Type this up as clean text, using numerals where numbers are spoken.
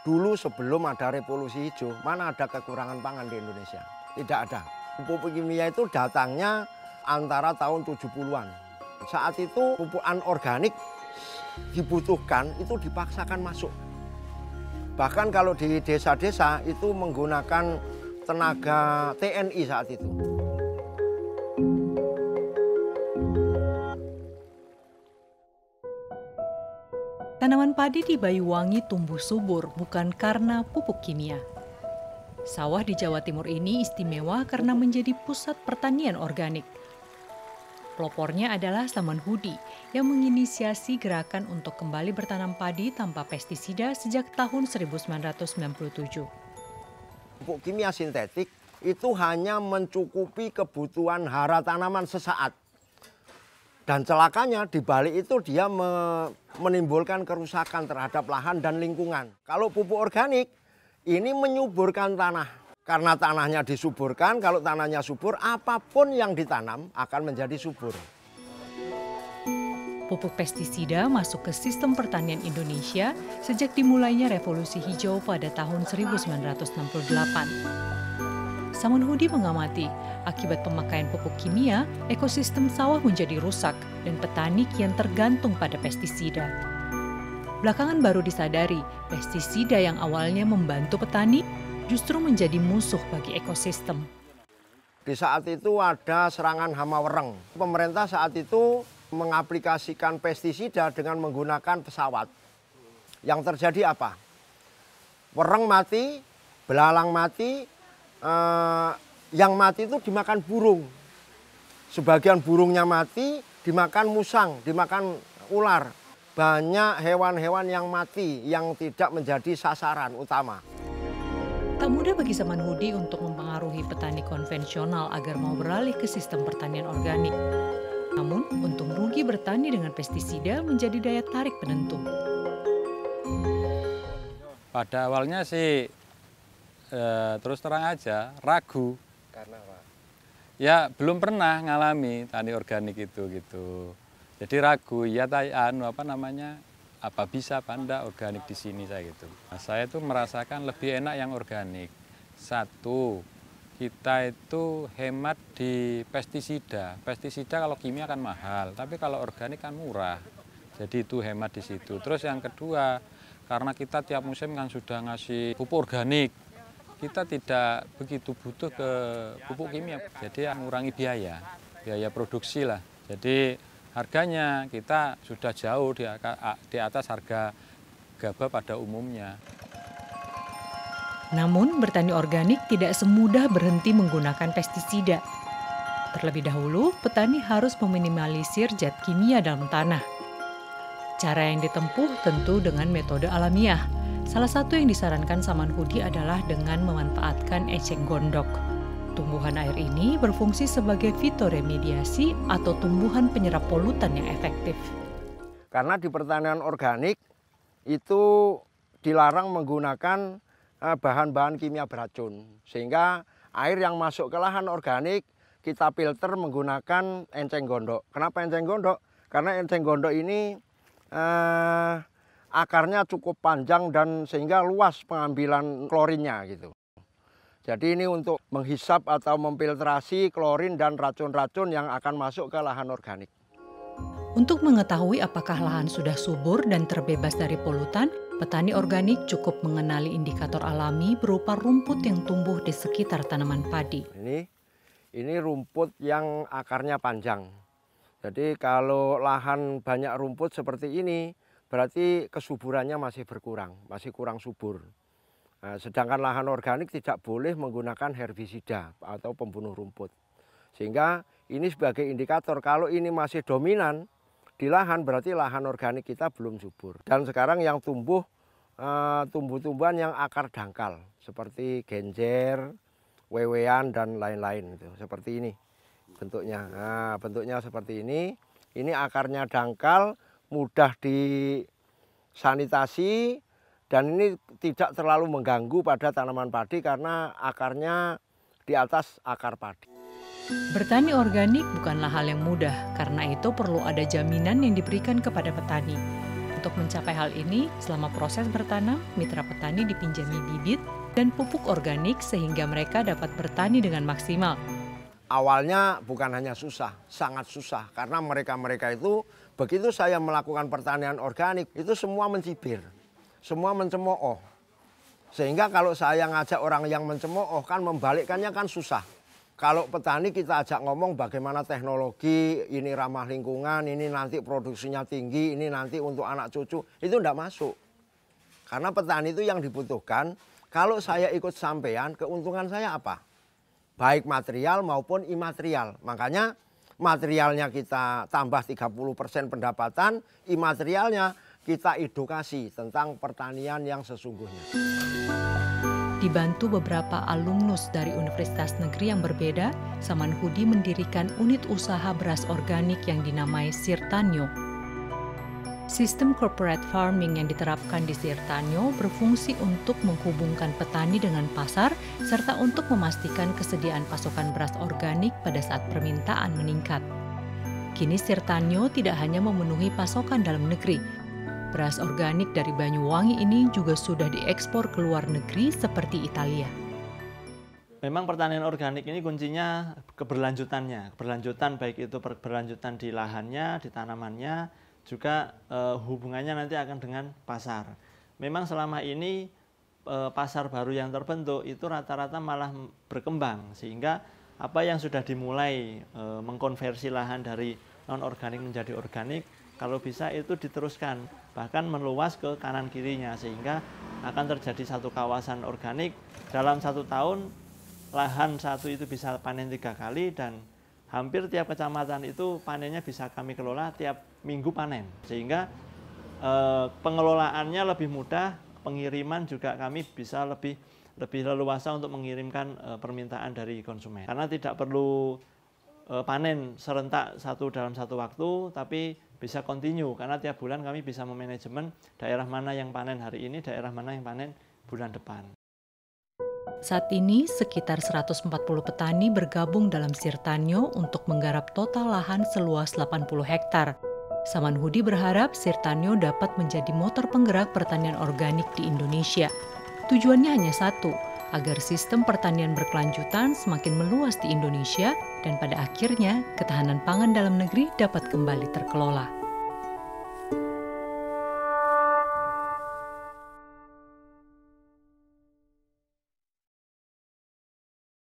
Dulu sebelum ada revolusi hijau, mana ada kekurangan pangan di Indonesia? Tidak ada. Pupuk kimia itu datangnya antara tahun 70-an. Saat itu pupuk anorganik dibutuhkan, itu dipaksakan masuk. Bahkan kalau di desa-desa itu menggunakan tenaga TNI saat itu. Tanaman padi di Banyuwangi tumbuh subur bukan karena pupuk kimia. Sawah di Jawa Timur ini istimewa karena menjadi pusat pertanian organik. Pelopornya adalah Samanhudi yang menginisiasi gerakan untuk kembali bertanam padi tanpa pestisida sejak tahun 1997. Pupuk kimia sintetik itu hanya mencukupi kebutuhan hara tanaman sesaat. Dan celakanya di balik itu dia menimbulkan kerusakan terhadap lahan dan lingkungan. Kalau pupuk organik ini menyuburkan tanah. Karena tanahnya disuburkan, kalau tanahnya subur apapun yang ditanam akan menjadi subur. Pupuk pestisida masuk ke sistem pertanian Indonesia sejak dimulainya revolusi hijau pada tahun 1968. Samanhudi mengamati, akibat pemakaian pupuk kimia, ekosistem sawah menjadi rusak dan petani kian tergantung pada pestisida. Belakangan baru disadari, pestisida yang awalnya membantu petani justru menjadi musuh bagi ekosistem. Di saat itu ada serangan hama wereng. Pemerintah saat itu mengaplikasikan pestisida dengan menggunakan pesawat. Yang terjadi apa? Wereng mati, belalang mati, yang mati itu dimakan burung. Sebagian burungnya mati, dimakan musang, dimakan ular. Banyak hewan-hewan yang mati yang tidak menjadi sasaran utama. Tak mudah bagi Samanhudi untuk mempengaruhi petani konvensional agar mau beralih ke sistem pertanian organik. Namun, untung rugi bertani dengan pestisida menjadi daya tarik penentu. Pada awalnya sih terus terang aja ragu. Karena apa? Ya belum pernah ngalami tani organik itu gitu. Jadi ragu ya apa bisa apa enggak organik di sini saya gitu. Nah, saya tuh merasakan lebih enak yang organik. Satu, kita itu hemat di pestisida. Pestisida kalau kimia kan mahal, tapi kalau organik kan murah. Jadi itu hemat di situ. Terus yang kedua, karena kita tiap musim kan sudah ngasih pupuk organik, kita tidak begitu butuh ke pupuk kimia. Jadi mengurangi biaya produksi lah. Jadi harganya kita sudah jauh di atas harga gabah pada umumnya. Namun, bertani organik tidak semudah berhenti menggunakan pestisida. Terlebih dahulu, petani harus meminimalisir zat kimia dalam tanah. Cara yang ditempuh tentu dengan metode alamiah. Salah satu yang disarankan Samanhudi adalah dengan memanfaatkan eceng gondok. Tumbuhan air ini berfungsi sebagai fitoremediasi atau tumbuhan penyerap polutan yang efektif. Karena di pertanian organik itu dilarang menggunakan bahan-bahan kimia beracun. Sehingga air yang masuk ke lahan organik kita filter menggunakan enceng gondok. Kenapa enceng gondok? Karena enceng gondok ini akarnya cukup panjang dan sehingga luas pengambilan klorinnya gitu. Jadi ini untuk menghisap atau memfiltrasi klorin dan racun-racun yang akan masuk ke lahan organik. Untuk mengetahui apakah lahan sudah subur dan terbebas dari polutan, petani organik cukup mengenali indikator alami berupa rumput yang tumbuh di sekitar tanaman padi. Ini rumput yang akarnya panjang. Jadi kalau lahan banyak rumput seperti ini, berarti kesuburannya masih berkurang, masih kurang subur. Nah, sedangkan lahan organik tidak boleh menggunakan herbisida atau pembunuh rumput. Sehingga ini sebagai indikator kalau ini masih dominan di lahan, berarti lahan organik kita belum subur. Dan sekarang yang tumbuh tumbuh-tumbuhan yang akar dangkal seperti genjer, wewean dan lain-lain itu. Seperti ini bentuknya. Nah, bentuknya seperti ini. Ini akarnya dangkal, mudah disanitasi dan ini tidak terlalu mengganggu pada tanaman padi karena akarnya di atas akar padi. Bertani organik bukanlah hal yang mudah, karena itu perlu ada jaminan yang diberikan kepada petani. Untuk mencapai hal ini, selama proses bertanam, mitra petani dipinjami bibit dan pupuk organik sehingga mereka dapat bertani dengan maksimal. Awalnya bukan hanya susah, sangat susah. Karena mereka-mereka itu, begitu saya melakukan pertanian organik, itu semua mencibir, semua mencemooh. Sehingga kalau saya ngajak orang yang mencemooh, kan membalikkannya kan susah. Kalau petani kita ajak ngomong bagaimana teknologi, ini ramah lingkungan, ini nanti produksinya tinggi, ini nanti untuk anak cucu, itu enggak masuk. Karena petani itu yang dibutuhkan, kalau saya ikut sampean, keuntungan saya apa? Baik material maupun imaterial. Makanya materialnya kita tambah 30% pendapatan, imaterialnya kita edukasi tentang pertanian yang sesungguhnya. Dibantu beberapa alumnus dari universitas negeri yang berbeda, Samanhudi mendirikan unit usaha beras organik yang dinamai Sirtanyo. Sistem corporate farming yang diterapkan di Sirtanyo berfungsi untuk menghubungkan petani dengan pasar serta untuk memastikan kesediaan pasokan beras organik pada saat permintaan meningkat. Kini Sirtanyo tidak hanya memenuhi pasokan dalam negeri. Beras organik dari Banyuwangi ini juga sudah diekspor ke luar negeri seperti Italia. Memang pertanian organik ini kuncinya keberlanjutannya. Keberlanjutan baik itu keberlanjutan di lahannya, di tanamannya, juga hubungannya nanti akan dengan pasar. Memang selama ini pasar baru yang terbentuk itu rata-rata malah berkembang. Sehingga apa yang sudah dimulai mengkonversi lahan dari non-organik menjadi organik, kalau bisa itu diteruskan, bahkan meluas ke kanan kirinya, sehingga akan terjadi satu kawasan organik. Dalam 1 tahun, lahan satu itu bisa panen 3 kali, dan hampir tiap kecamatan itu panennya bisa kami kelola tiap minggu panen. Sehingga pengelolaannya lebih mudah, pengiriman juga kami bisa lebih leluasa untuk mengirimkan permintaan dari konsumen. Karena tidak perlu panen serentak dalam satu waktu, tapi bisa continue karena tiap bulan kami bisa memanajemen daerah mana yang panen hari ini, daerah mana yang panen bulan depan. Saat ini sekitar 140 petani bergabung dalam Sirtanyo untuk menggarap total lahan seluas 80 hektar. Samanhudi berharap Sirtanyo dapat menjadi motor penggerak pertanian organik di Indonesia. Tujuannya hanya satu, agar sistem pertanian berkelanjutan semakin meluas di Indonesia dan pada akhirnya ketahanan pangan dalam negeri dapat kembali terkelola.